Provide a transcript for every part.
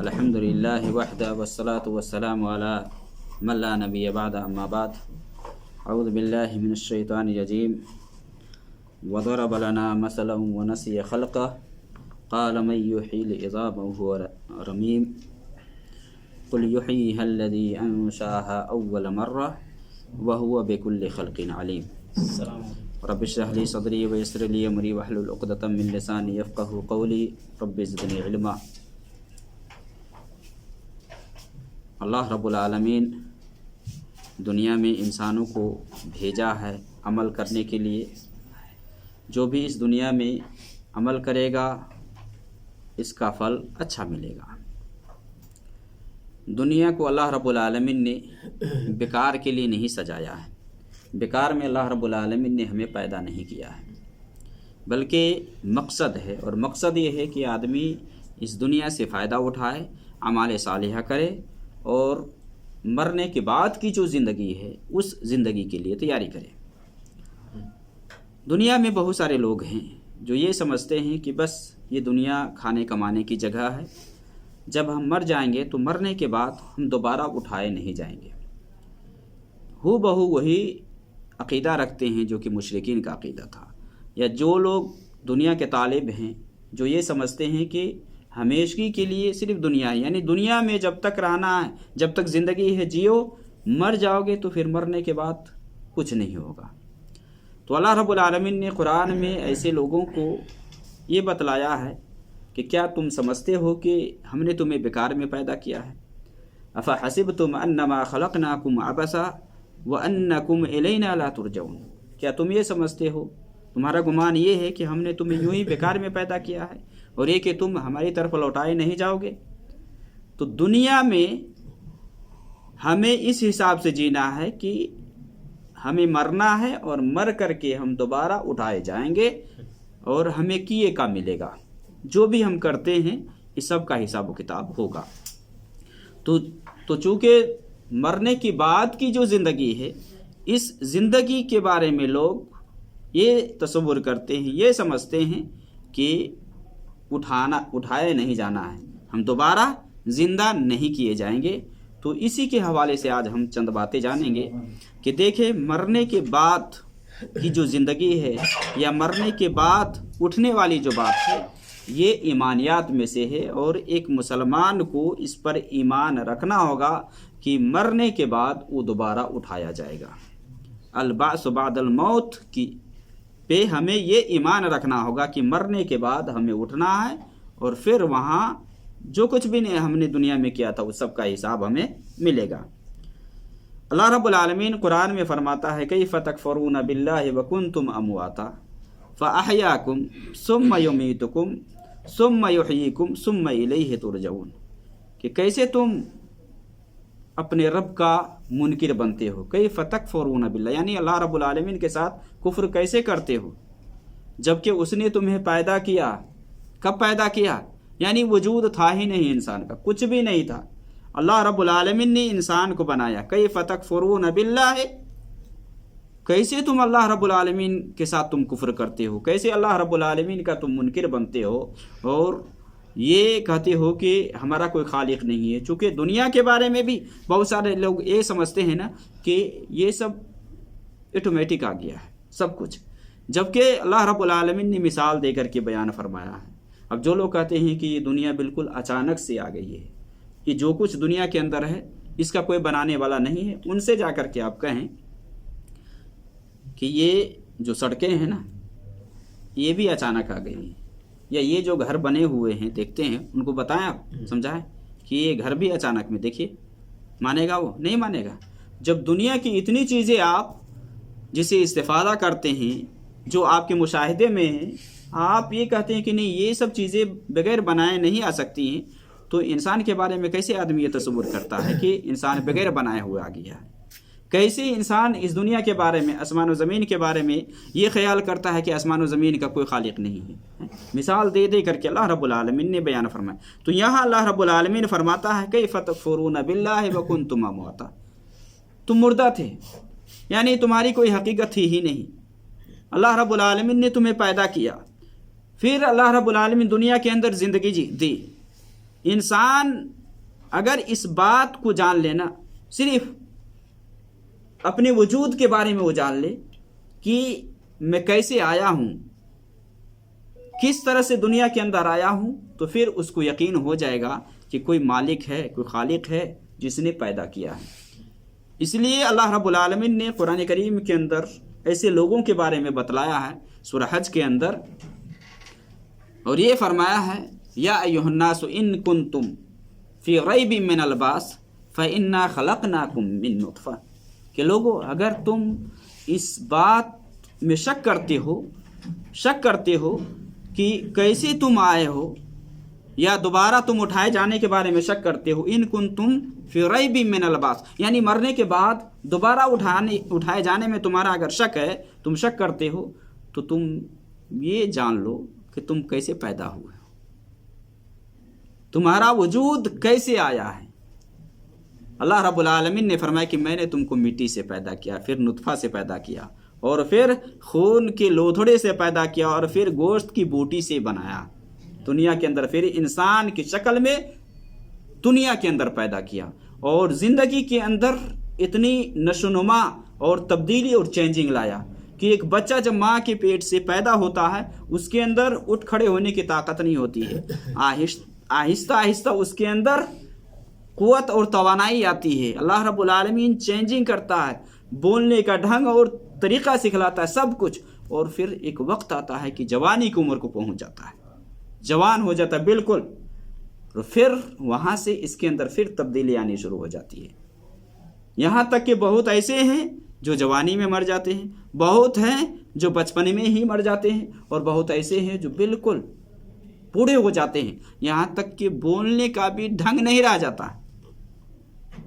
الحمد للہ وحدہ والصلاة والسلام علی من لا نبی بعد اما بعد اعوذ باللہ من الشیطان الرجیم وضرب لنا مثلا ونسی خلقہ قال من یحیی العظام وهو رمیم قل یحییها الذی انشأها اول مرہ وهو بكل خلق علیم رب اشرح لي صدری ویسر لی امری واحلل عقدۃ من لسانی یفقهوا قولی رب زدنی علما۔ اللہ رب العالمین دنیا میں انسانوں کو بھیجا ہے عمل کرنے کے لیے۔ جو بھی اس دنیا میں عمل کرے گا اس کا پھل اچھا ملے گا۔ دنیا کو اللہ رب العالمین نے بیکار کے لیے نہیں سجایا ہے، بیکار میں اللہ رب العالمین نے ہمیں پیدا نہیں کیا ہے، بلکہ مقصد ہے، اور مقصد یہ ہے کہ آدمی اس دنیا سے فائدہ اٹھائے، اعمال صالحہ کرے، اور مرنے کے بعد کی جو زندگی ہے اس زندگی کے لیے تیاری کرے۔ دنیا میں بہت سارے لوگ ہیں جو یہ سمجھتے ہیں کہ بس یہ دنیا کھانے کمانے کی جگہ ہے، جب ہم مر جائیں گے تو مرنے کے بعد ہم دوبارہ اٹھائے نہیں جائیں گے۔ ہو بہو وہی عقیدہ رکھتے ہیں جو کہ مشرکین کا عقیدہ تھا، یا جو لوگ دنیا کے طالب ہیں جو یہ سمجھتے ہیں کہ ہمیشگی کے لیے صرف دنیا ہے، یعنی دنیا میں جب تک رہنا ہے، جب تک زندگی ہے جیو، مر جاؤ گے تو پھر مرنے کے بعد کچھ نہیں ہوگا۔ تو اللہ رب العالمین نے قرآن میں ایسے لوگوں کو یہ بتلایا ہے کہ کیا تم سمجھتے ہو کہ ہم نے تمہیں بیکار میں پیدا کیا ہے؟ افحسبتم انما خلقناکم عبثا وانکم الینا لا ترجعون، کیا تم یہ سمجھتے ہو، تمہارا گمان یہ ہے کہ ہم نے تمہیں یوں ہی بیکار میں پیدا کیا ہے اور یہ کہ تم ہماری طرف لوٹائے نہیں جاؤ گے؟ تو دنیا میں ہمیں اس حساب سے جینا ہے کہ ہمیں مرنا ہے، اور مر کر کے ہم دوبارہ اٹھائے جائیں گے، اور ہمیں کیے کا ملے گا۔ جو بھی ہم کرتے ہیں اس سب کا حساب و کتاب ہوگا۔ تو چونکہ مرنے کے بعد کی جو زندگی ہے، اس زندگی کے بارے میں لوگ یہ تصور کرتے ہیں، یہ سمجھتے ہیں کہ اٹھائے نہیں جانا ہے، ہم دوبارہ زندہ نہیں کیے جائیں گے۔ تو اسی کے حوالے سے آج ہم چند باتیں جانیں گے کہ دیکھیں مرنے کے بعد کی جو زندگی ہے، یا مرنے کے بعد اٹھنے والی جو بات ہے، یہ ایمانیات میں سے ہے، اور ایک مسلمان کو اس پر ایمان رکھنا ہوگا کہ مرنے کے بعد وہ دوبارہ اٹھایا جائے گا۔ البعث بعد الموت کی پہ ہمیں یہ ایمان رکھنا ہوگا کہ مرنے کے بعد ہمیں اٹھنا ہے، اور پھر وہاں جو کچھ بھی ہم نے دنیا میں کیا تھا اس سب کا حساب ہمیں ملے گا۔ اللہ رب العالمین قرآن میں فرماتا ہے کیف تکفرون باللہ وکنتم امواتا فاحیاکم ثم یمیتکم ثم یحییکم ثم الیہ ترجعون، کہ کیسے تم اپنے رب کا منکر بنتے ہو۔ کیف تکفرون باللہ، یعنی اللہ رب العالمین کے ساتھ کفر کیسے کرتے ہو جبکہ اس نے تمہیں پیدا کیا۔ کب پیدا کیا؟ یعنی وجود تھا ہی نہیں انسان کا، کچھ بھی نہیں تھا، اللہ رب العالمین نے انسان کو بنایا۔ کیف تکفرون باللہ، کیسے تم اللہ رب العالمین کے ساتھ تم کفر کرتے ہو، کیسے اللہ رب العالمین کا تم منکر بنتے ہو، اور یہ کہتے ہو کہ ہمارا کوئی خالق نہیں ہے۔ چونکہ دنیا کے بارے میں بھی بہت سارے لوگ یہ سمجھتے ہیں نا کہ یہ سب آٹومیٹک آ گیا ہے سب کچھ، جبکہ اللہ رب العالمین نے مثال دے کر کے بیان فرمایا ہے۔ اب جو لوگ کہتے ہیں کہ یہ دنیا بالکل اچانک سے آ گئی ہے، کہ جو کچھ دنیا کے اندر ہے اس کا کوئی بنانے والا نہیں ہے، ان سے جا کر کے آپ کہیں کہ یہ جو سڑکیں ہیں نا یہ بھی اچانک آ گئی ہیں، یا یہ جو گھر بنے ہوئے ہیں دیکھتے ہیں ان کو بتائیں، آپ سمجھائیں کہ یہ گھر بھی اچانک میں، دیکھیے مانے گا؟ وہ نہیں مانے گا۔ جب دنیا کی اتنی چیزیں آپ جسے استفادہ کرتے ہیں جو آپ کے مشاہدے میں ہیں، آپ یہ کہتے ہیں کہ نہیں یہ سب چیزیں بغیر بنائے نہیں آ سکتی ہیں، تو انسان کے بارے میں کیسے آدمی یہ تصور کرتا ہے کہ انسان بغیر بنائے ہوئے آ گیا ہے؟ کیسے انسان اس دنیا کے بارے میں، آسمان و زمین کے بارے میں یہ خیال کرتا ہے کہ آسمان و زمین کا کوئی خالق نہیں ہے؟ مثال دے دے کر کے اللہ رب العالمین نے بیان فرمایا۔ تو یہاں اللہ رب العالمین فرماتا ہے کیف تکفرون باللہ وکنتم امواتا، تم مردہ تھے، یعنی تمہاری کوئی حقیقت تھی ہی نہیں، اللہ رب العالمین نے تمہیں پیدا کیا، پھر اللہ رب العالمین دنیا کے اندر زندگی دی، انسان اگر اس بات کو جان لینا، صرف اپنے وجود کے بارے میں وہ جان لے کہ میں کیسے آیا ہوں، کس طرح سے دنیا کے اندر آیا ہوں، تو پھر اس کو یقین ہو جائے گا کہ کوئی مالک ہے، کوئی خالق ہے جس نے پیدا کیا ہے۔ اس لیے اللہ رب العالمین نے قرآن کریم کے اندر ایسے لوگوں کے بارے میں بتلایا ہے سورہ حج کے اندر، اور یہ فرمایا ہے یا ایھا الناس ان کنتم فی ریب من البعث فانا خلقناکم من نطفہ، کہ لوگو اگر تم اس بات میں شک کرتے ہو کہ کیسے تم آئے ہو، یا دوبارہ تم اٹھائے جانے کے بارے میں شک کرتے ہو، ان کنتم فی ریب من البعث، یعنی مرنے کے بعد دوبارہ اٹھائے جانے میں تمہارا اگر شک ہے، تم شک کرتے ہو، تو تم یہ جان لو کہ تم کیسے پیدا ہوئے، تمہارا وجود کیسے آیا ہے۔ اللہ رب العالمین نے فرمایا کہ میں نے تم کو مٹی سے پیدا کیا، پھر نطفہ سے پیدا کیا، اور پھر خون کے لوتھڑے سے پیدا کیا، اور پھر گوشت کی بوٹی سے بنایا دنیا کے اندر، پھر انسان کی شکل میں دنیا کے اندر پیدا کیا، اور زندگی کے اندر اتنی نشوونما اور تبدیلی اور چینجنگ لایا کہ ایک بچہ جب ماں کے پیٹ سے پیدا ہوتا ہے اس کے اندر اٹھ کھڑے ہونے کی طاقت نہیں ہوتی ہے، آہستہ آہستہ اس کے اندر قوت اور توانائی آتی ہے۔ اللہ رب العالمین چینجنگ کرتا ہے، بولنے کا ڈھنگ اور طریقہ سکھلاتا ہے، سب کچھ، اور پھر ایک وقت آتا ہے کہ جوانی کی عمر کو پہنچ جاتا ہے، جوان ہو جاتا ہے بالکل، اور پھر وہاں سے اس کے اندر پھر تبدیلی آنی شروع ہو جاتی ہے، یہاں تک کہ بہت ایسے ہیں جو جوانی میں مر جاتے ہیں، بہت ہیں جو بچپن میں ہی مر جاتے ہیں، اور بہت ایسے ہیں جو بالکل بوڑھے ہو جاتے ہیں، یہاں تک کہ بولنے کا بھی ڈھنگ نہیں رہ جاتا،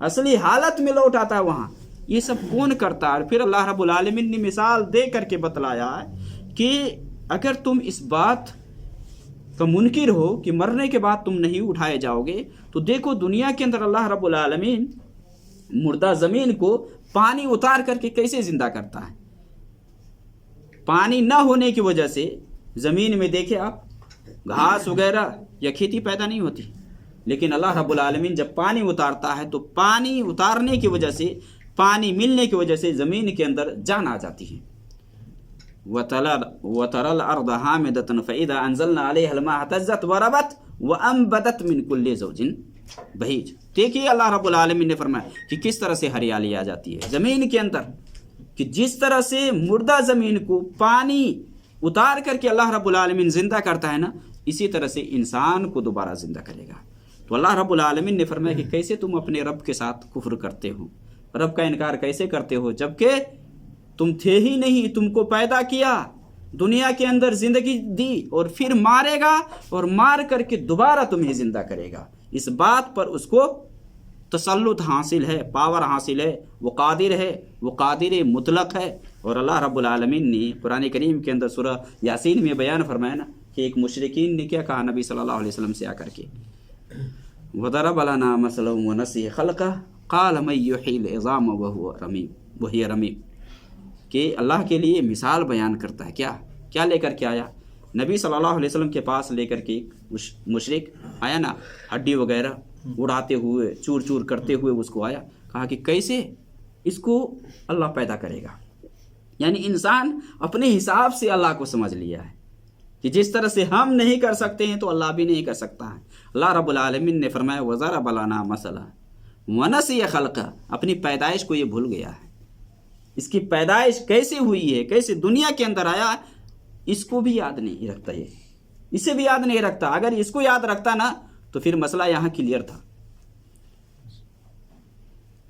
اصلی حالت میں لوٹ آتا ہے وہاں۔ یہ سب کون کرتا ہے؟ پھر اللہ رب العالمین نے مثال دے کر کے بتلایا ہے کہ اگر تم اس بات کا منکر ہو کہ مرنے کے بعد تم نہیں اٹھائے جاؤ گے، تو دیکھو دنیا کے اندر اللہ رب العالمین مردہ زمین کو پانی اتار کر کے کیسے زندہ کرتا ہے۔ پانی نہ ہونے کی وجہ سے زمین میں دیکھیں آپ، گھاس وغیرہ یا کھیتی پیدا نہیں ہوتی، لیکن اللہ رب العالمین جب پانی اتارتا ہے تو پانی اتارنے کی وجہ سے، پانی ملنے کی وجہ سے زمین کے اندر جان آ جاتی ہے۔ وَتَرَى الْأَرْضَ حَامِدَةً فَإِذَا أَنزَلْنَا عَلَيْهَا الْمَاءَ اهْتَزَّتْ وَرَبَتْ وَأَنبَتَتْ مِنْ كُلِّ زَوْجٍ بَهِيجٍ۔ دیکھیے اللہ رب العالمین نے فرمایا کہ کس طرح سے ہریالی آ جاتی ہے زمین کے اندر، کہ جس طرح سے مردہ زمین کو پانی اتار کر کے اللہ رب العالمین زندہ کرتا ہے نا، اسی طرح سے انسان کو دوبارہ زندہ کرے گا۔ تو اللہ رب العالمین نے فرمایا کہ کیسے تم اپنے رب کے ساتھ کفر کرتے ہو، رب کا انکار کیسے کرتے ہو، جبکہ تم تھے ہی نہیں، تم کو پیدا کیا، دنیا کے اندر زندگی دی، اور پھر مارے گا، اور مار کر کے دوبارہ تمہیں زندہ کرے گا۔ اس بات پر اس کو تسلط حاصل ہے، پاور حاصل ہے، وہ قادر مطلق ہے۔ اور اللہ رب العالمین نے قرآن کریم کے اندر سورہ یاسین میں بیان فرمایا نا کہ ایک مشرکین نے کیا کہا نبی صلی اللہ علیہ وسلم سے آ کر کے، وَضَرَبَ لَنَا مَثَلًا وَنَسِيَ خَلْقَهُ قَالَ مَن يُحْيِي الْعِظَامَ وَهِيَ رَمِيمٌ، کہ اللہ کے لیے مثال بیان کرتا ہے، کیا لے کر کے آیا؟ نبی صلی اللہ علیہ وسلم کے پاس لے کر کے مشرک آیا نا، ہڈی وغیرہ اڑاتے ہوئے، چور چور کرتے ہوئے اس کو آیا، کہا کہ کیسے اس کو اللہ پیدا کرے گا۔ یعنی انسان اپنے حساب سے اللہ کو سمجھ لیا ہے کہ جس طرح سے ہم نہیں کر سکتے ہیں تو اللہ بھی نہیں کر سکتا ہے۔ اللہ رب العالمین نے فرمایا وَضَرَبَ لَنَا مَثَلًا وَنَسِيَ خَلْقَهُ، اپنی پیدائش کو یہ بھول گیا ہے، اس کی پیدائش کیسے ہوئی ہے، کیسے دنیا کے اندر آیا، اس کو بھی یاد نہیں رکھتا، اسے بھی یاد نہیں رکھتا۔ اگر اس کو یاد رکھتا نا تو پھر مسئلہ یہاں کلیئر تھا۔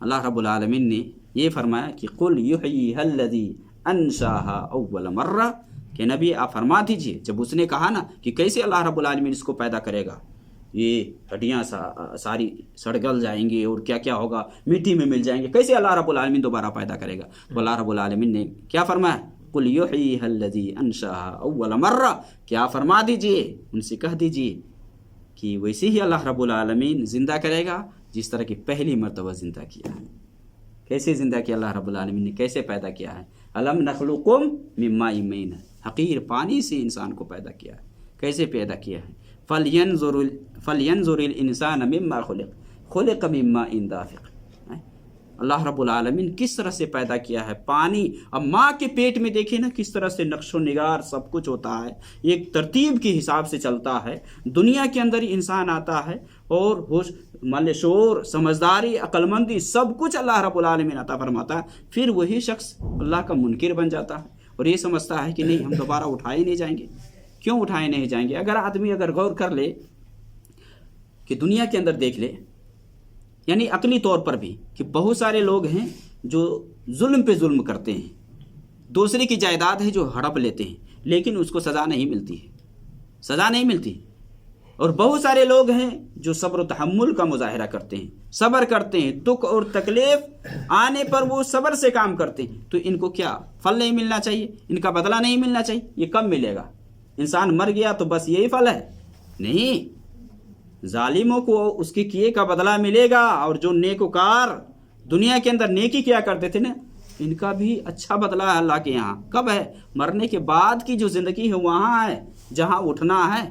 اللہ رب العالمین نے یہ فرمایا کہ قُلْ يُحْيِيهَا الَّذِي أَنشَأَهَا أَوَّلَ مَرَّةٍ، کہ نبی آپ فرما دیجئے، جب اس نے کہا نا کہ کیسے اللہ رب العالمین اس کو پیدا کرے گا، یہ ہڈیاں ساری سڑ گل جائیں گی اور کیا کیا ہوگا، مٹی میں مل جائیں گے، کیسے اللہ رب العالمین دوبارہ پیدا کرے گا؟ تو اللہ رب العالمین نے کیا فرمایا؟ قُلْ يُحْيِيهَا الَّذِي أَنشَأَهَا أَوَّلَ مَرَّةٍ، کہ آپ فرما دیجئے، ان سے کہہ دیجئے کہ ویسے ہی اللہ رب العالمین زندہ کرے گا جس طرح کی پہلی مرتبہ زندہ کیا ہے۔ کیسے زندہ کیا اللہ رب العالمین نے، کیسے پیدا کیا ہے؟ أَلَمْ نَخْلُقكُم مِّن مَّاءٍ مَّهِينٍ، حقیر پانی سے انسان کو پیدا کیا ہے، کیسے پیدا کیا ہے؟ فَلْيَنْظُرِ الْإِنسَانَ مِمَّا خُلِقَ مِمَّا إِن دَافِقٍ۔ اللہ رب العالمین کس طرح سے پیدا کیا ہے پانی، اب ماں کے پیٹ میں دیکھیں نا کس طرح سے نقش و نگار سب کچھ ہوتا ہے، ایک ترتیب کے حساب سے چلتا ہے۔ دنیا کے اندر ہی انسان آتا ہے اور ہوش شعور، سمجھداری، عقل مندی سب کچھ اللہ رب العالمین عطا فرماتا ہے، پھر وہی شخص اللہ کا منکر بن جاتا ہے اور یہ سمجھتا ہے کہ نہیں ہم دوبارہ اٹھائے نہیں جائیں گے۔ کیوں اٹھائے نہیں جائیں گے؟ اگر آدمی غور کر لے کہ دنیا کے اندر دیکھ لے، یعنی عقلی طور پر بھی، کہ بہت سارے لوگ ہیں جو ظلم پہ ظلم کرتے ہیں، دوسرے کی جائیداد ہے جو ہڑپ لیتے ہیں، لیکن اس کو سزا نہیں ملتی ہے، سزا نہیں ملتی۔ اور بہت سارے لوگ ہیں جو صبر و تحمل کا مظاہرہ کرتے ہیں، صبر کرتے ہیں، دکھ اور تکلیف آنے پر وہ صبر سے کام کرتے ہیں، تو ان کو کیا پھل نہیں ملنا چاہیے؟ ان کا بدلہ نہیں ملنا چاہیے؟ یہ کب ملے گا؟ انسان مر گیا تو بس یہی پھل ہے؟ نہیں، ظالموں کو اس کے کیے کا بدلہ ملے گا، اور جو نیکوکار دنیا کے اندر نیکی کیا کرتے تھے نا، ان کا بھی اچھا بدلہ ہے اللہ کے یہاں۔ کب ہے؟ مرنے کے بعد کی جو زندگی ہے وہاں ہے جہاں اٹھنا ہے،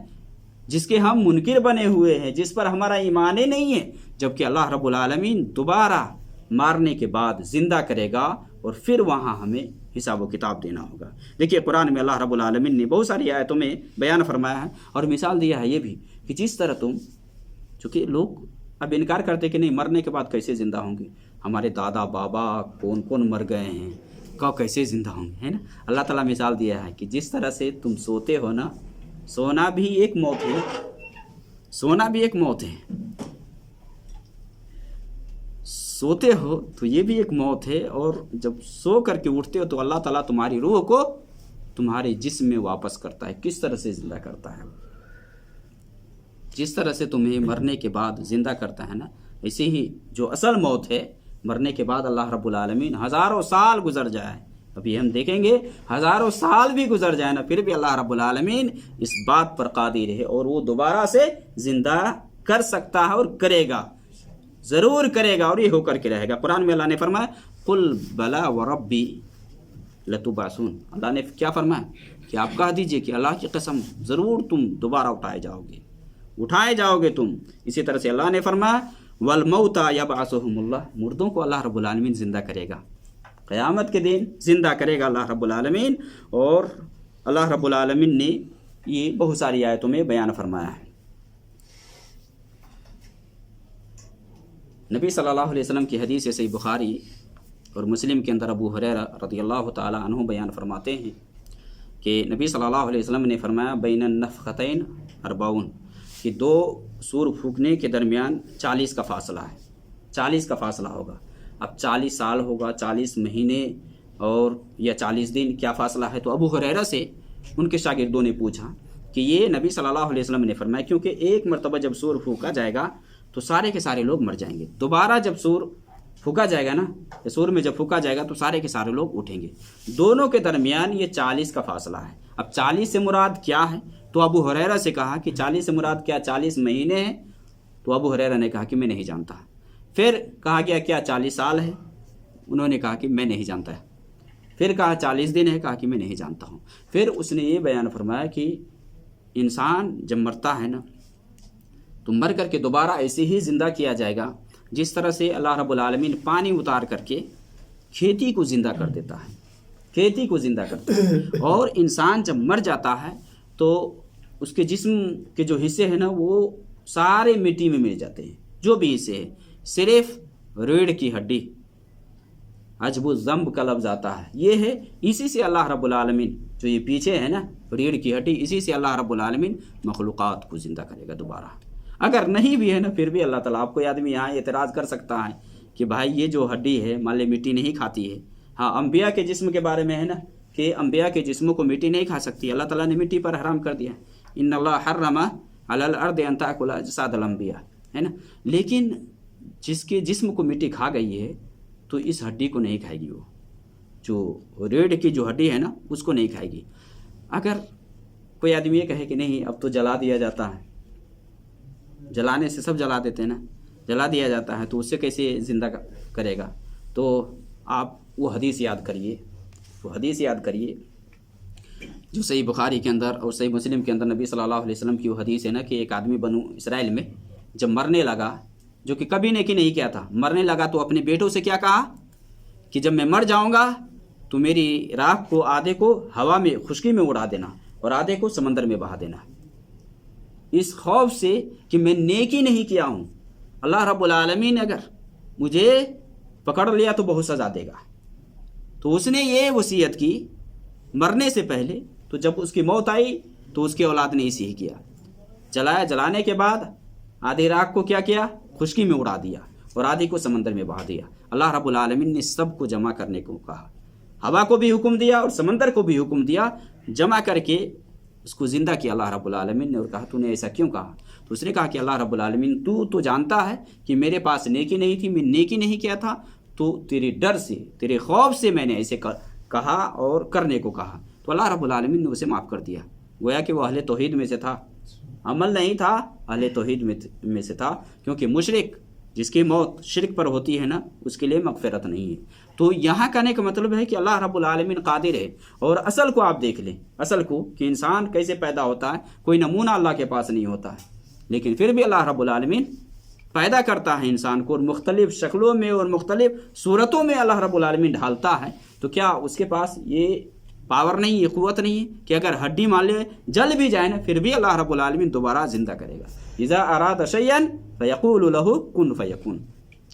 جس کے ہم منکر بنے ہوئے ہیں، جس پر ہمارا ایمان ہی نہیں ہے، جبکہ اللہ رب العالمین دوبارہ مارنے کے بعد زندہ کرے گا اور پھر وہاں ہمیں حساب و کتاب دینا ہوگا۔ دیکھیے قرآن میں اللہ رب العالمین نے بہت ساری آیتوں میں بیان فرمایا ہے اور مثال دیا ہے یہ بھی کہ جس طرح تم، چونکہ لوگ اب انکار کرتے کہ نہیں مرنے کے بعد کیسے زندہ ہوں گے، ہمارے دادا بابا کون کون مر گئے ہیں، کب کیسے زندہ ہوں گے، ہے نا؟ اللہ تعالیٰ مثال دیا ہے کہ جس طرح سے تم سوتے ہو نا، سونا بھی ایک موت ہے، سونا بھی ایک موت ہے، سوتے ہو تو یہ بھی ایک موت ہے، اور جب سو کر کے اٹھتے ہو تو اللہ تعالیٰ تمہاری روح کو تمہارے جسم میں واپس کرتا ہے۔ کس طرح سے زندہ کرتا ہے؟ جس طرح سے تمہیں مرنے کے بعد زندہ کرتا ہے نا، ایسے ہی جو اصل موت ہے، مرنے کے بعد اللہ رب العالمین ہزاروں سال گزر جائے، ابھی ہم دیکھیں گے ہزاروں سال بھی گزر جائے نا، پھر بھی اللہ رب العالمین اس بات پر قادر ہے اور وہ دوبارہ سے زندہ کر سکتا ہے اور کرے گا، ضرور کرے گا، اور یہ ہو کر کے رہے گا۔ قرآن میں اللہ نے فرمایا قل بلا وربی لتبعثون، اللہ نے کیا فرمایا کہ آپ کہہ دیجئے کہ اللہ کی قسم ضرور تم دوبارہ اٹھائے جاؤ گے تم۔ اسی طرح سے اللہ نے فرمایا والموتى یبعثهم اللہ، مردوں کو اللہ رب العالمین زندہ کرے گا، قیامت کے دن زندہ کرے گا اللہ رب العالمین، اور اللہ رب العالمین نے یہ بہت ساری آیتوں میں بیان فرمایا ہے۔ نبی صلی اللہ علیہ وسلم کی حدیث صحیح بخاری اور مسلم کے اندر ابو ہریرہ رضی اللہ تعالی عنہ بیان فرماتے ہیں کہ نبی صلی اللہ علیہ وسلم نے فرمایا بین النفختین 40، کہ دو سور پھونکنے کے درمیان 40 کا فاصلہ ہے، 40 کا فاصلہ ہوگا۔ اب 40 سال ہوگا، 40 مہینے اور یا 40 دن، کیا فاصلہ ہے؟ تو ابو ہریرہ سے ان کے شاگردوں نے پوچھا کہ یہ نبی صلی اللہ علیہ وسلم نے فرمایا کیونکہ ایک مرتبہ جب سور پھونکا جائے گا تو سارے کے سارے لوگ مر جائیں گے، دوبارہ جب سور پھونکا جائے گا نا، سور میں جب پھونکا جائے گا تو سارے کے سارے لوگ اٹھیں گے، دونوں کے درمیان یہ 40 کا فاصلہ ہے۔ اب 40 سے مراد کیا ہے؟ تو ابو ہریرہ سے کہا کہ 40 سے مراد کیا 40 مہینے ہیں؟ تو ابو ہریرہ نے کہا کہ میں نہیں جانتا۔ پھر کہا گیا کیا 40 سال ہے؟ انہوں نے کہا کہ میں نہیں جانتا ہے۔ پھر کہا 40 دن ہے؟ کہا کہ میں نہیں جانتا ہوں۔ پھر اس نے یہ بیان فرمایا کہ انسان جب مرتا ہے نا تو مر کر کے دوبارہ ایسے ہی زندہ کیا جائے گا جس طرح سے اللہ رب العالمین پانی اتار کر کے کھیتی کو زندہ کر دیتا ہے، کھیتی کو زندہ کرتا ہے۔ اور انسان جب مر جاتا ہے تو اس کے جسم کے جو حصے ہیں نا وہ سارے مٹی میں مل جاتے ہیں، جو بھی حصے ہیں، صرف ریڑھ کی ہڈی، عجب الذنب کا لفظ آتا ہے، یہ ہے، اسی سے اللہ رب العالمین جو یہ پیچھے ہے نا ریڑھ کی ہڈی، اسی سے اللہ رب العالمین مخلوقات کو زندہ کرے گا دوبارہ۔ اگر نہیں بھی ہے نا پھر بھی اللہ تعالیٰ، آپ کوئی آدمی یہاں اعتراض کر سکتا ہے کہ بھائی یہ جو ہڈی ہے مان لے مٹی نہیں کھاتی ہے، ہاں انبیاء کے جسم کے بارے میں ہے نا کہ انبیاء کے جسموں کو مٹی نہیں کھا سکتی، اللہ تعالیٰ نے مٹی پر حرام کر دیا، ان اللہ حرم علی الارض ان تاکل اجساد الانبیاء، ہے نا، لیکن جس کے جسم کو مٹی کھا گئی ہے تو اس ہڈی کو نہیں کھائے گی، وہ جو ریڑھ کی جو ہڈی ہے نا اس کو نہیں کھائے گی۔ اگر کوئی آدمی یہ کہے کہ نہیں اب تو جلا دیا جاتا ہے، جلانے سے سب جلا دیتے ہیں نا، جلا دیا جاتا ہے تو اس سے کیسے زندہ کرے گا؟ تو آپ وہ حدیث یاد کریے، وہ حدیث یاد کریے جو صحیح بخاری کے اندر اور صحیح مسلم کے اندر نبی صلی اللہ علیہ وسلم کی وہ حدیث ہے نا کہ ایک آدمی بنو اسرائیل میں جب مرنے لگا، جو کہ کبھی نیکی نہیں کیا تھا، مرنے لگا تو اپنے بیٹوں سے کیا کہا کہ جب میں مر جاؤں گا تو میری راکھ کو آدھے کو ہوا میں خشکی میں اڑا دینا اور آدھے کو سمندر میں بہا دینا، اس خوف سے کہ میں نیکی نہیں کیا ہوں، اللہ رب العالمین اگر مجھے پکڑ لیا تو بہت سزا دے گا۔ تو اس نے یہ وصیت کی مرنے سے پہلے، تو جب اس کی موت آئی تو اس کے اولاد نے اسی ہی کیا، جلایا، جلانے کے بعد آدھی راکھ کو کیا کیا، خشکی میں اڑا دیا اور آدھی کو سمندر میں بہا دیا۔ اللہ رب العالمین نے سب کو جمع کرنے کو کہا، ہوا کو بھی حکم دیا اور سمندر کو بھی حکم دیا، جمع کر کے اس کو زندہ کیا اللہ رب العالمین نے، اور کہا تو نے ایسا کیوں کہا؟ تو اس نے کہا کہ اللہ رب العالمین تو جانتا ہے کہ میرے پاس نیکی نہیں تھی، میں نیکی نہیں کیا تھا، تو تیرے ڈر سے، تیرے خوف سے میں نے ایسے کہا اور کرنے کو کہا، تو اللہ رب العالمین نے اسے معاف کر دیا۔ گویا کہ وہ اہل توحید میں سے تھا، عمل نہیں تھا، اہل توحید میں سے تھا، کیونکہ مشرک جس کی موت شرک پر ہوتی ہے نا، اس کے لیے مغفرت نہیں ہے۔ تو یہاں کہنے کا مطلب ہے کہ اللہ رب العالمین قادر ہے، اور اصل کو آپ دیکھ لیں، اصل کو کہ انسان کیسے پیدا ہوتا ہے، کوئی نمونہ اللہ کے پاس نہیں ہوتا ہے، لیکن پھر بھی اللہ رب العالمین پیدا کرتا ہے انسان کو، اور مختلف شکلوں میں اور مختلف صورتوں میں اللہ رب العالمین ڈھالتا ہے۔ تو کیا اس کے پاس یہ پاور نہیں، یہ قوت نہیں ہے کہ اگر ہڈی مان لے جل بھی جائے نا، پھر بھی اللہ رب العالمین دوبارہ زندہ کرے گا؟ اذا اراد شیئا فیقول له کن فیکون،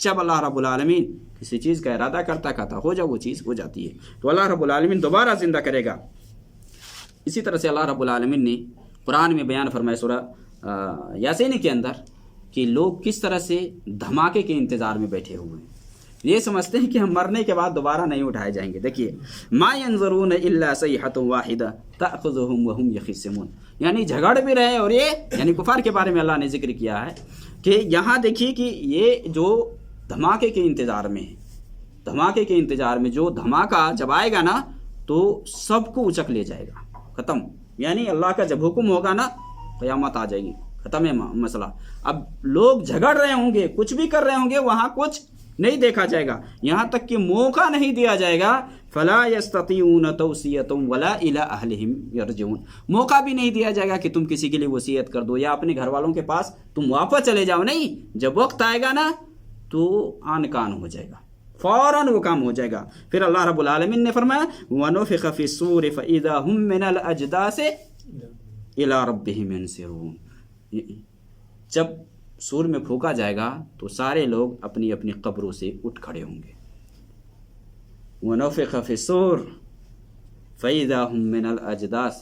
جب اللہ رب العالمین کسی چیز کا ارادہ کرتا کہتا ہو جا، وہ چیز ہو جاتی ہے، تو اللہ رب العالمین دوبارہ زندہ کرے گا۔ اسی طرح سے اللہ رب العالمین نے قرآن میں بیان فرمایا سورہ یاسین کے اندر کہ لوگ کس طرح سے دھماکے کے انتظار میں بیٹھے ہوئے ہیں، یہ سمجھتے ہیں کہ ہم مرنے کے بعد دوبارہ نہیں اٹھائے جائیں گے۔ دیکھیے ما ينظرون الا صيحة واحدة تأخذهم وهم يخصمون، یعنی جھگڑ بھی رہے، اور یہ یعنی کفار کے بارے میں اللہ نے ذکر کیا ہے کہ یہاں دیکھیے کہ یہ جو دھماکے کے انتظار میں ہے، دھماکے کے انتظار میں، جو دھماکہ جب آئے گا نا تو سب کو اچک لے جائے گا، ختم، یعنی اللہ کا جب حکم ہوگا نا قیامت آ جائے گی، ختم ہے مسئلہ۔ اب لوگ جھگڑ رہے ہوں گے، کچھ بھی کر رہے ہوں گے، وہاں کچھ نہیں دیکھا جائے گا، یہاں تک کہ موقع نہیں دیا جائے گا، فلا یستطیعون توصیۃ ولا الی اہلہم یرجعون، موقع بھی نہیں دیا جائے گا کہ تم کسی کے لیے وصیت کر دو یا اپنے گھر والوں کے پاس تم واپس چلے جاؤ، نہیں، جب وقت آئے گا نا تو آن کان ہو جائے گا، فوراً وہ کام ہو جائے گا۔ پھر اللہ رب العالمین نے فرمایا وَنُفِخَ فِي الصُّورِ فَإِذَا هُم مِّنَ الْأَجْدَاثِ إِلَىٰ رَبِّهِمْ يَنْسِلُونَ، جب سور میں پھونکا جائے گا تو سارے لوگ اپنی اپنی قبروں سے اٹھ کھڑے ہوں گے۔ وَنُفِخَ فِي الصُّورِ فَإِذَا هُم مِّنَ الْأَجْدَاثِ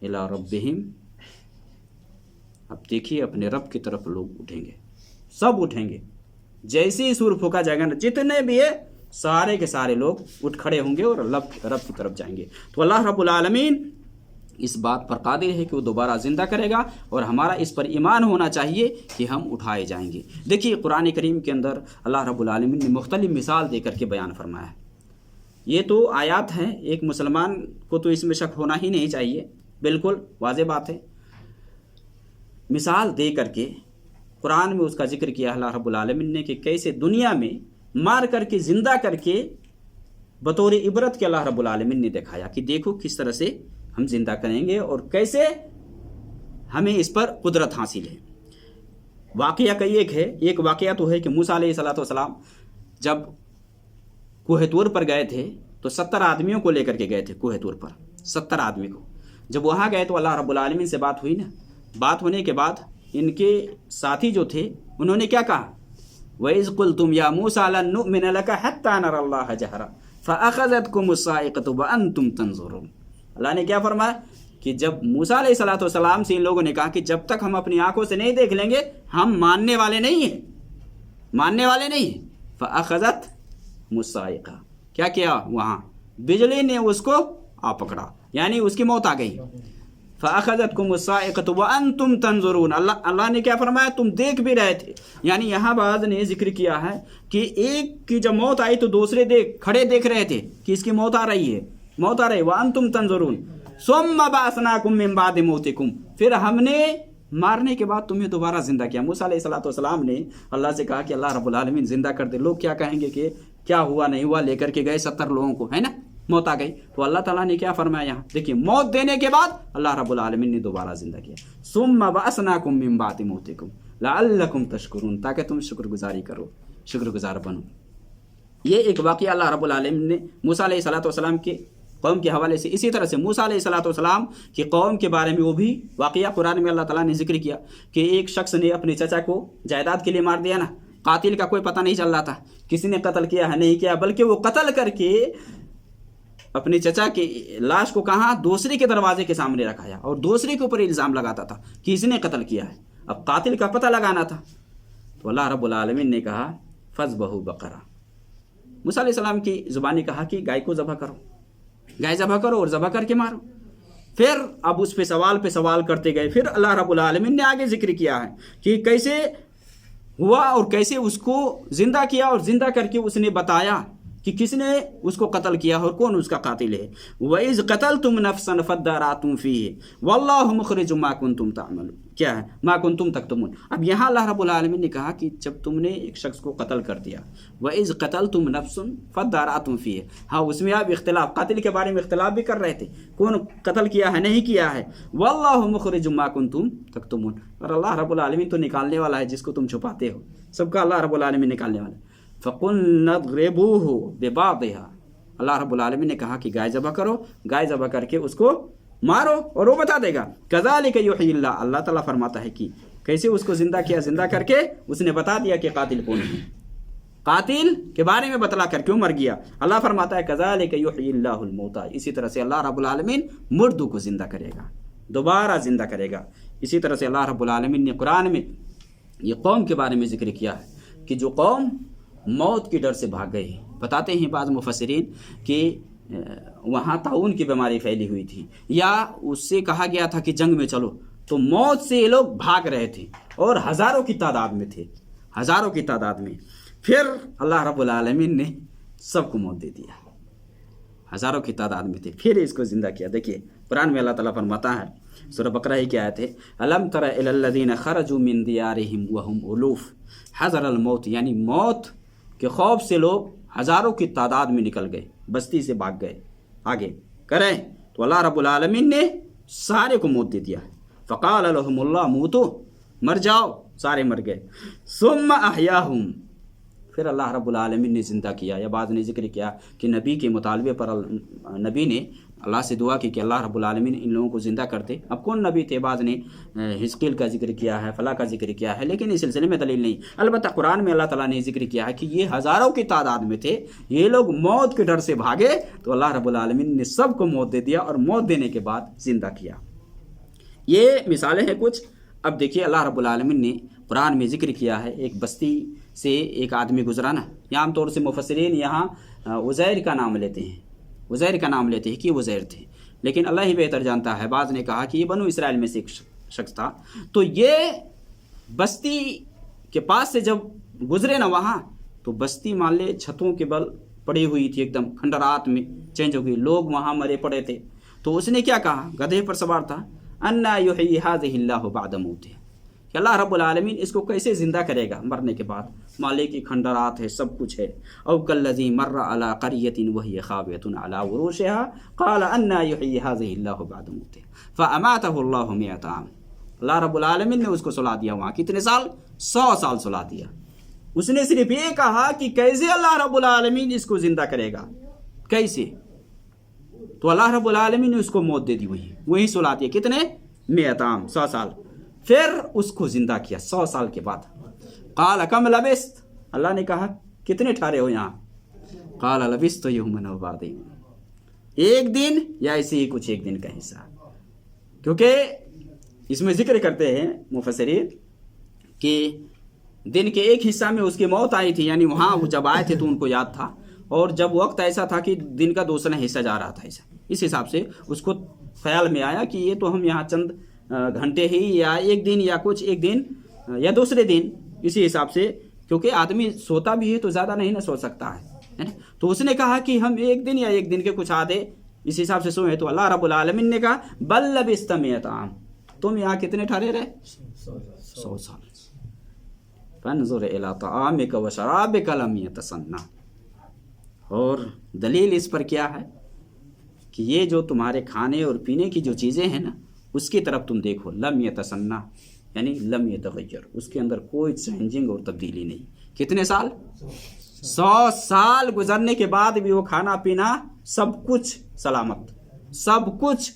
إِلَىٰ رَبِّهِمْ، اب دیکھیے اپنے رب کی طرف لوگ اٹھیں گے، سب اٹھیں گے، جیسے ہی سور پھونکا جائے گا نا، جتنے بھی ہے سارے کے سارے لوگ اٹھ کھڑے ہوں گے اور رب کی طرف جائیں گے۔ تو اللہ رب العالمین اس بات پر قادر ہے کہ وہ دوبارہ زندہ کرے گا، اور ہمارا اس پر ایمان ہونا چاہیے کہ ہم اٹھائے جائیں گے۔ دیکھیے قرآن کریم کے اندر اللہ رب العالمین نے مختلف مثال دے کر کے بیان فرمایا ہے، یہ تو آیات ہیں، ایک مسلمان کو تو اس میں شک ہونا ہی نہیں چاہیے، بالکل واضح بات ہے، مثال دے کر کے قرآن میں اس کا ذکر کیا اللہ رب العالمین نے کہ کیسے دنیا میں مار کر کے زندہ کر کے بطور عبرت کے اللہ رب العالمین نے دکھایا کہ دیکھو کس طرح سے ہم زندہ کریں گے اور کیسے ہمیں اس پر قدرت حاصل ہے۔ واقعہ کا ایک واقعہ تو ہے کہ موسیٰ علیہ السلام جب کوہ طور پر گئے تھے تو 70 آدمیوں کو لے کر کے گئے تھے کوہ طور پر، 70 آدمی کو، جب وہاں گئے تو اللہ رب العالمین سے بات ہوئی نا، بات ہونے کے بعد ان کے ساتھی جو تھے انہوں نے کیا کہا، وَإِذْ قُلْتُمْ يَا مُوسَىٰ لَن نُؤْمِنَ لَكَ حَتَّىٰ نَرَى اللَّهَ جَهْرًا فَأَخَذَتْكُمُ الصَّاعِقَةُ وَأَنْتُمْ تَنظُرُونَ، اللہ نے کیا فرمایا کہ جب موسیٰ علیہ السلام سے ان لوگوں نے کہا کہ جب تک ہم اپنی آنکھوں سے نہیں دیکھ لیں گے ہم ماننے والے نہیں ہیں، ماننے والے نہیں ہیں۔ فَأَخَذَتْهُمُ الصَّاعِقَةُ، کیا کیا وہاں بجلی نے اس کو آ پکڑا، یعنی اس کی موت آ گئی۔ فَأَخَذَتْكُمُ الصَّاعِقَةُ وَأَنْتُمْ تَنظُرُونَ، اللہ نے کیا فرمایا، تم دیکھ بھی رہے تھے، یعنی یہاں بعض نے ذکر کیا ہے کہ ایک کی جب موت آئی تو دوسرے کھڑے دیکھ رہے تھے کہ اس کی موت آ رہی ہے، موت آ رہی ہے، وَأَنْتُمْ تَنظُرُونَ ثُمَّ بَعَثْنَاكُمْ مِنْ بَعْدِ مَوْتِكُمْ، پھر ہم نے مارنے کے بعد تمہیں دوبارہ زندہ کیا۔ موسیٰ علیہ السلام نے اللہ سے کہا کہ اللہ رب العالمین زندہ کر دے، لوگ کیا کہیں گے کہ کیا ہوا نہیں ہوا، لے کر کے گئے 70 لوگوں کو، ہے نا، موت آ گئی. تو اللہ تعالیٰ نے کیا فرمایا یہاں دیکھیے, موت دینے کے بعد اللہ رب العالمین نے دوبارہ زندہ کیا. ثم بعثناکم من بعد موتکم لعلکم تشکرون, تاکہ تم شکر گزاری کرو, شکر گزار بنو. یہ ایک واقعہ اللہ رب العالمین نے موسیٰ علیہ السلام کے قوم کے حوالے سے, اسی طرح سے موسیٰ علیہ السلام کی قوم کے بارے میں وہ بھی واقعہ قرآن میں اللہ تعالیٰ نے ذکر کیا کہ ایک شخص نے اپنے چچا کو جائیداد کے لیے مار دیا نا. قاتل کا کوئی پتہ نہیں چل رہا تھا, کسی نے قتل کیا ہے نہیں کیا, بلکہ وہ قتل کر کے اپنے چچا کی لاش کو کہاں, دوسرے کے دروازے کے سامنے رکھایا اور دوسرے کے اوپر الزام لگاتا تھا کہ اس نے قتل کیا ہے. اب قاتل کا پتہ لگانا تھا, تو اللہ رب العالمین نے کہا فذبحوا بقرہ. موسیٰ علیہ السلام کی زبانی کہا کہ گائے کو ذبح کرو, گائے ذبح کرو اور ذبح کر کے مارو. پھر اب اس پہ سوال کرتے گئے. پھر اللہ رب العالمین نے آگے ذکر کیا ہے کہ کیسے ہوا اور کیسے اس کو زندہ کیا, اور زندہ کر کے اس نے بتایا کہ کس نے اس کو قتل کیا اور کون اس کا قاتل ہے. وَإِذْ قَتَلْتُمْ نَفْسًا فَادَّارَأْتُمْ فِيهِ وَاللَّهُ مُخْرِجٌ مَا كُنْتُمْ تَعْمَلُونَ, کیا ہے ما کنتم تکتمون. اب یہاں اللہ رب العالمین نے کہا کہ جب تم نے ایک شخص کو قتل کر دیا, وَإِذْ قَتَلْتُمْ نَفْسًا فَادَّارَأْتُمْ فِيهِ, ہاں اس میں آپ اختلاف, قاتل کے بارے میں اختلاف بھی کر رہے تھے, کون قتل کیا ہے نہیں کیا ہے. وَاللَّهُ مُخْرِجٌ مَا كُنْتُمْ تَكْتُمُونَ, اور اللہ رب العالمین تو نکالنے والا ہے جس کو تم چھپاتے ہو, سب کا اللہ رب العالمین نکالنے والا ہے. فَقُلْنَا اضْرِبُوهُ بِبَعْضِهَا, اللہ رب العالمین نے کہا کہ گائے ذبح کرو, گائے ذبح کر کے اس کو مارو اور وہ بتا دے گا. كَذَلِكَ يُحْيِي اللَّهُ, اللہ تعالیٰ فرماتا ہے کہ کیسے اس کو زندہ کیا, زندہ کر کے اس نے بتا دیا کہ قاتل کون ہے, قاتل کے بارے میں بتلا کر کیوں مر گیا. اللہ فرماتا ہے كَذَلِكَ يُحْيِي اللَّهُ الْمَوْتَى, اسی طرح سے اللہ رب العالمین مردوں کو زندہ کرے گا, دوبارہ زندہ کرے گا. اسی طرح سے اللہ رب العالمین نے قرآن میں یہ قوم کے بارے میں ذکر کیا ہے کہ جو قوم موت کے ڈر سے بھاگ گئے. بتاتے ہیں بعض مفسرین کہ وہاں طاعون کی بیماری پھیلی ہوئی تھی, یا اس سے کہا گیا تھا کہ جنگ میں چلو, تو موت سے یہ لوگ بھاگ رہے تھے اور ہزاروں کی تعداد میں تھے, ہزاروں کی تعداد میں. پھر اللہ رب العالمین نے سب کو موت دے دیا, ہزاروں کی تعداد میں تھے, پھر اس کو زندہ کیا. دیکھیے قرآن میں اللہ تعالیٰ فرماتا ہے, سورہ بقرہ ہی کی آیت ہے, الم تر الی الذین خرجوا من دیارہم وہم الوف حذر الموت, یعنی موت کے خوف سے لوگ ہزاروں کی تعداد میں نکل گئے, بستی سے بھاگ گئے. آگے کریں تو اللہ رب العالمین نے سارے کو موت دے دیا. فقال لهم اللہ موتو, مر جاؤ, سارے مر گئے. ثم احیاہم, پھر اللہ رب العالمین نے زندہ کیا. یا بعض نے ذکر کیا کہ نبی کے مطالبے پر نبی نے اللہ سے دعا کی کہ اللہ رب العالمین ان لوگوں کو زندہ کرتے. اب کون نبی تھے, بعض نے حزقیل کا ذکر کیا ہے, فلاں کا ذکر کیا ہے, لیکن اس سلسلے میں دلیل نہیں. البتہ قرآن میں اللہ تعالیٰ نے ذکر کیا ہے کہ یہ ہزاروں کی تعداد میں تھے, یہ لوگ موت کے ڈر سے بھاگے تو اللہ رب العالمین نے سب کو موت دے دیا, اور موت دینے کے بعد زندہ کیا. یہ مثالیں ہیں کچھ. اب دیکھیے اللہ رب العالمین نے قرآن میں ذکر کیا ہے, ایک بستی سے ایک آدمی گزرا نا. عام طور سے مفسرین یہاں عزیر کا نام لیتے ہیں, عزیر کا نام لیتے ہیں کہ عزیر تھے, لیکن اللہ ہی بہتر جانتا ہے. بعض نے کہا کہ یہ بنو اسرائیل میں سے ایک شخص تھا. تو یہ بستی کے پاس سے جب گزرے نا وہاں, تو بستی مان لے چھتوں کے بل پڑی ہوئی تھی, ایک دم کھنڈرات میں چینج ہو گئی, لوگ وہاں مرے پڑے تھے. تو اس نے کیا کہا, گدھے پر سوار تھا, انا یحیی ھذہ اللہ بعد موتہ, کہ اللہ رب العالمین اس کو کیسے زندہ کرے گا مرنے کے بعد, مالے کی کھنڈرات ہے, سب کچھ ہے. او کالذی مر علی قریۃ وہی خاویۃ علی عروشها قال انا یحیی ھذہ اللہ بعد موتہ فاماتہ اللہ مئۃ عام. اللہ رب العالمین نے اس کو سلا دیا وہاں, کتنے سال, 100 سال سلا دیا. اس نے صرف یہ کہا کہ کیسے اللہ رب العالمین اس کو زندہ کرے گا, کیسے. تو اللہ رب العالمین نے اس کو موت دے دی, وہی سلا دیا. کتنے, 100 عام, 100 سال. پھر اس کو زندہ کیا 100 سال کے بعد. قال کم لبست, اللہ نے کہا کتنے ٹھہرے ہو یہاں. قال لبست یوما او بعض یوم, ایک دن یا ایسے ہی کچھ ایک دن کا حصہ. کیونکہ اس میں ذکر کرتے ہیں مفسرین کہ دن کے ایک حصہ میں اس کی موت آئی تھی, یعنی وہاں وہ جب آئے تھے تو ان کو یاد تھا, اور جب وقت ایسا تھا کہ دن کا دوسرا حصہ جا رہا تھا, ایسا اس حساب سے اس کو خیال میں آیا کہ یہ تو ہم یہاں چند گھنٹے ہی, یا ایک دن یا کچھ ایک دن یا دوسرے دن, اسی حساب سے, کیونکہ آدمی سوتا بھی ہے تو زیادہ نہیں نہ سو سکتا ہے. تو اس نے کہا کہ ہم ایک دن یا ایک دن کے کچھ آدھے اس حساب سے سوئے. تو اللہ رب العالمین نے کہا بل لبثت مئۃ عام, تم یہاں کتنے ٹھہرے رہے, 100 سال. فانظر الی طعامک و شرابک لم یتسنہ, اور دلیل اس پر کیا ہے کہ یہ جو تمہارے کھانے اور پینے کی جو چیزیں ہیں نا اس کی طرف تم دیکھو، لم یتسنہ یعنی لم یتغیر، اس کے اندر کوئی چینجنگ اور تبدیلی نہیں۔ کتنے سال؟ 100 سال گزرنے کے بعد بھی وہ کھانا پینا سب کچھ سلامت، سب کچھ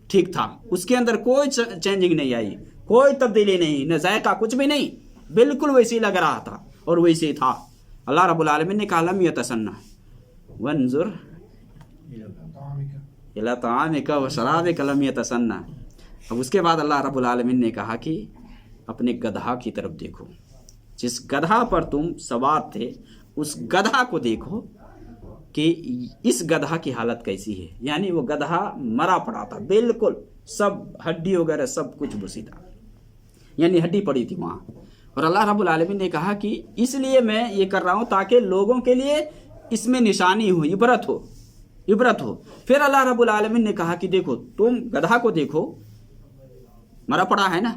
ٹھیک تھا، اس کے اندر کوئی چینجنگ نہیں آئی، کوئی تبدیلی نہیں، نہ ذائقہ کچھ بھی نہیں، بالکل ویسے ہی لگ رہا تھا اور ویسے ہی تھا۔ اللہ رب العالمین نے کہا لم یتسنہ وانظر الی طعامک وشرابک لم یتسنہ۔ اب اس کے بعد اللہ رب العالمین نے کہا کہ اپنے گدھا کی طرف دیکھو، جس گدھا پر تم سوار تھے اس گدھا کو دیکھو کہ اس گدھا کی حالت کیسی ہے، یعنی وہ گدھا مرا پڑا تھا، بالکل سب ہڈی وغیرہ سب کچھ بسیدہ، یعنی ہڈی پڑی تھی وہاں۔ اور اللہ رب العالمین نے کہا کہ اس لیے میں یہ کر رہا ہوں تاکہ لوگوں کے لیے اس میں نشانی ہو، عبرت ہو، عبرت ہو۔ پھر اللہ رب العالمین نے کہا کہ دیکھو تم گدھا کو دیکھو، مرا پڑا ہے نا،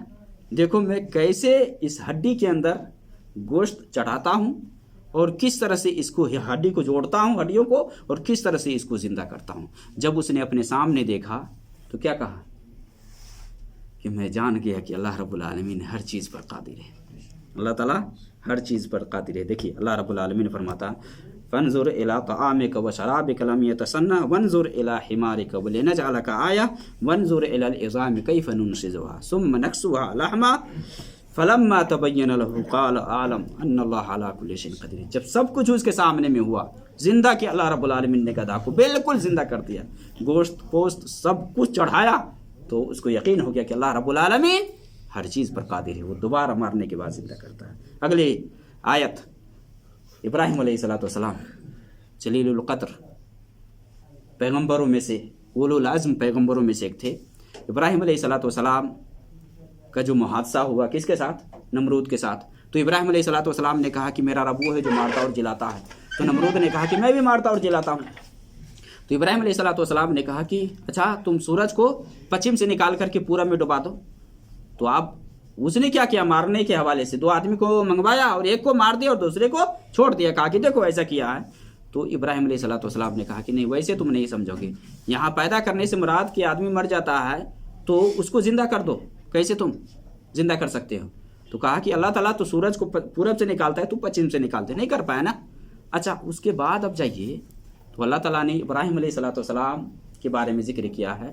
دیکھو میں کیسے اس ہڈی کے اندر گوشت چڑھاتا ہوں اور کس طرح سے اس کو ہڈی کو جوڑتا ہوں، ہڈیوں کو، اور کس طرح سے اس کو زندہ کرتا ہوں۔ جب اس نے اپنے سامنے دیکھا تو کیا کہا کہ میں جان گیا کہ اللہ رب العالمین ہر چیز پر قادر ہے، اللہ تعالیٰ ہر چیز پر قادر ہے۔ دیکھیے اللہ رب العالمین فرماتا فانظر الی طعامک وشرابک لم یتسنہ وانظر الی حمارک ولنجعلک آیہ وانظر الی العظام کیف ننشزها ثم نکسوها لحما فلما تبین له قال اعلم ان اللہ علی کل شیء قدیر۔ جب سب کچھ اس کے سامنے میں ہوا، زندہ کیا اللہ رب العالمین نے گدھا کو بالکل زندہ کر دیا، گوشت پوست سب کچھ چڑھایا، تو اس کو یقین ہو گیا کہ اللہ رب العالمین ہر چیز پر قادر ہے، وہ دوبارہ مارنے کے بعد زندہ کرتا ہے۔ اگلی آیت ابراہیم علیہ السلام جلیل القدر پیغمبروں میں سے، اولو العزم پیغمبروں میں سے ایک تھے۔ ابراہیم علیہ السلام کا جو محادثہ ہوا کس کے ساتھ؟ نمرود کے ساتھ۔ تو ابراہیم علیہ السلام نے کہا کہ میرا رب وہ ہے جو مارتا اور جلاتا ہے، تو نمرود نے کہا کہ میں بھی مارتا اور جلاتا ہوں۔ تو ابراہیم علیہ السلام نے کہا کہ اچھا تم سورج کو پچھم سے نکال کر کے پورب میں ڈبا دو۔ تو آپ اس نے کیا کیا؟ مارنے کے حوالے سے 2 آدمی کو منگوایا اور ایک کو مار دیا اور دوسرے کو چھوڑ دیا، کہا کہ دیکھو ایسا کیا ہے۔ تو ابراہیم علیہ السلام نے کہا کہ نہیں، ویسے تم نہیں سمجھو گے، یہاں پیدا کرنے سے مراد کہ آدمی مر جاتا ہے تو اس کو زندہ کر دو، کیسے تم زندہ کر سکتے ہو؟ تو کہا کہ اللہ تعالیٰ تو سورج کو پورب سے نکالتا ہے، تو پچھم سے نکالتے، نہیں کر پایا نا۔ اچھا اس کے بعد اب جائیے تو اللہ تعالیٰ نے ابراہیم علیہ السلام کے بارے میں ذکر کیا ہے،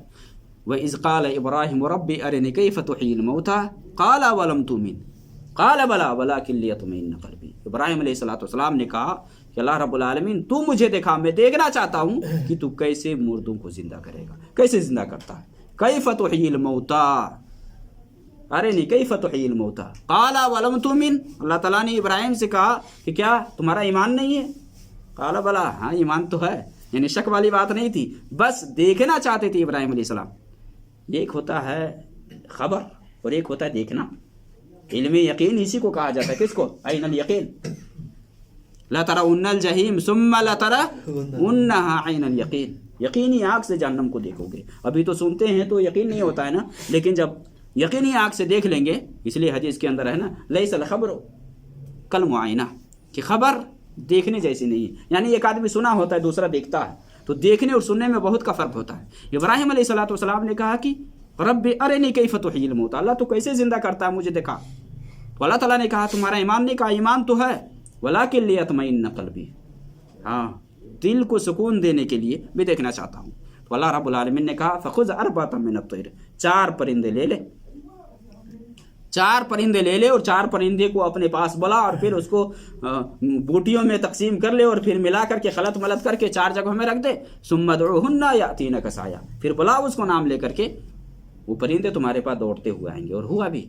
وَإِذْ قَالَ إِبْرَاهِيمُ رَبِّ أَرِنِ كَيْفَ تُحْيِي الْمَوْتَى قَالَ وَلَمْ تُؤْمِنْ قَالَ بَلَىٰ وَلَٰكِن لِيَطْمَئِنَّ قَلْبِي۔ ابراہیم علیہ السلام نے کہا کہ اللہ رب العالمین تو مجھے دکھا، میں دیکھنا چاہتا ہوں کہ تو کیسے مردوں کو زندہ کرے گا، کیسے زندہ کرتا ہے۔ كَيْفَ تُحْيِي الْمَوْتَى أَرِنِ كَيْفَ تُحْيِي الْمَوْتَى قَالَ وَلَمْ تُؤْمِنْ۔ اللہ تعالیٰ نے ابراہیم سے کہا کہ کیا تمہارا ایمان نہیں ہے؟ قَالَ بَلَىٰ، ہاں ایمان تو ہے، یعنی شک والی بات نہیں تھی، بس دیکھنا چاہتے تھے ابراہیم علیہ السلام۔ ایک ہوتا ہے خبر اور ایک ہوتا ہے دیکھنا۔ علم یقین اسی کو کہا جاتا ہے، کس کو؟ عین الیقین۔ لَتَرَوُنَّ الْجَحِیمَ ثُمَّ لَتَرَوُنَّهَا عَیْنَ الْیَقِین۔ یقینی آنکھ سے جہنم کو دیکھو گے۔ ابھی تو سنتے ہیں تو یقین نہیں ہوتا ہے نا، لیکن جب یقینی آنکھ سے دیکھ لیں گے، اس لیے حدیث کے اندر ہے نا لیس الخبر کالمعائنہ، کہ خبر دیکھنے جیسی نہیں ہے، یعنی ایک آدمی سنا ہوتا ہے دوسرا دیکھتا ہے، تو دیکھنے اور سننے میں بہت کا فرق ہوتا ہے۔ ابراہیم علیہ السلام نے کہا کہ رب ارنی کیف تحیی الموتی، اللہ تو کیسے زندہ کرتا ہے مجھے دکھا۔ تو اللہ تعالیٰ نے کہا تمہارا ایمان نہیں، کہا ایمان تو ہے، ولکن لیطمئن قلبی، ہاں دل کو سکون دینے کے لیے بھی دیکھنا چاہتا ہوں۔ تو اللہ رب العالمین نے کہا فخذ اربعۃ من الطیر، 4 پرندے لے لے، 4 پرندے لے لے اور 4 پرندے کو اپنے پاس بلا اور پھر اس کو بوٹیوں میں تقسیم کر لے اور پھر ملا کر کے خلط ملط کر کے 4 جگہوں میں رکھ دے، ثم ادعوہن یاتینک سعیا، پھر بلا اس کو نام لے کر کے وہ پرندے تمہارے پاس دوڑتے ہوئے آئیں گے۔ اور ہوا بھی۔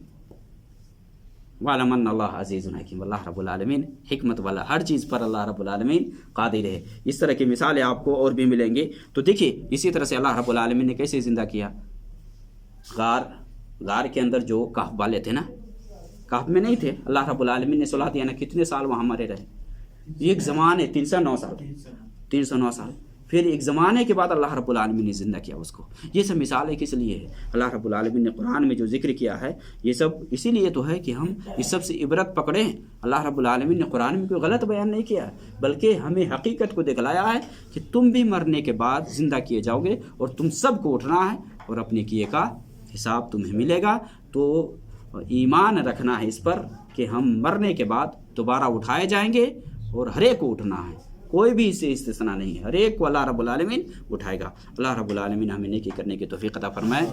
وَعْلَمْ أَنَّ اللَّهَ عَزِيزٌ حَكِيمٌ، اللہ رب العالمین حکمت والا، ہر چیز پر اللہ رب العالمین قادر ہے۔ اس طرح کی مثالیں آپ کو اور بھی ملیں گے۔ تو دیکھیے اسی طرح سے اللہ رب العالمین نے کیسے زندہ کیا۔ غار کے اندر جو کہف والے تھے نا، کہف میں نہیں تھے، اللہ رب العالمین نے صلاح دیا نا، کتنے سال وہاں مرے رہے، ایک زمان ہے 309 سال، 309 سال پھر ایک زمانے کے بعد اللہ رب العالمین نے زندہ کیا اس کو. یہ سب مثالیں کس لیے ہے؟ اللہ رب العالمین نے قرآن میں جو ذکر کیا ہے یہ سب اسی لیے تو ہے کہ ہم اس سب سے عبرت پکڑیں. اللہ رب العالمین نے قرآن میں کوئی غلط بیان نہیں کیا بلکہ ہمیں حقیقت کو دکھلایا ہے کہ تم بھی مرنے کے بعد زندہ کیے جاؤ گے اور تم سب کو اٹھنا ہے اور اپنے کیے کا حساب تمہیں ملے گا. تو ایمان رکھنا ہے اس پر کہ ہم مرنے کے بعد دوبارہ اٹھائے جائیں گے اور ہر ایک کو اٹھنا ہے, کوئی بھی اس سے استثناء نہیں ہے, ہر ایک کو اللہ رب العالمین اٹھائے گا. اللہ رب العالمین ہمیں نیکی کرنے کی توفیق عطا فرمائے.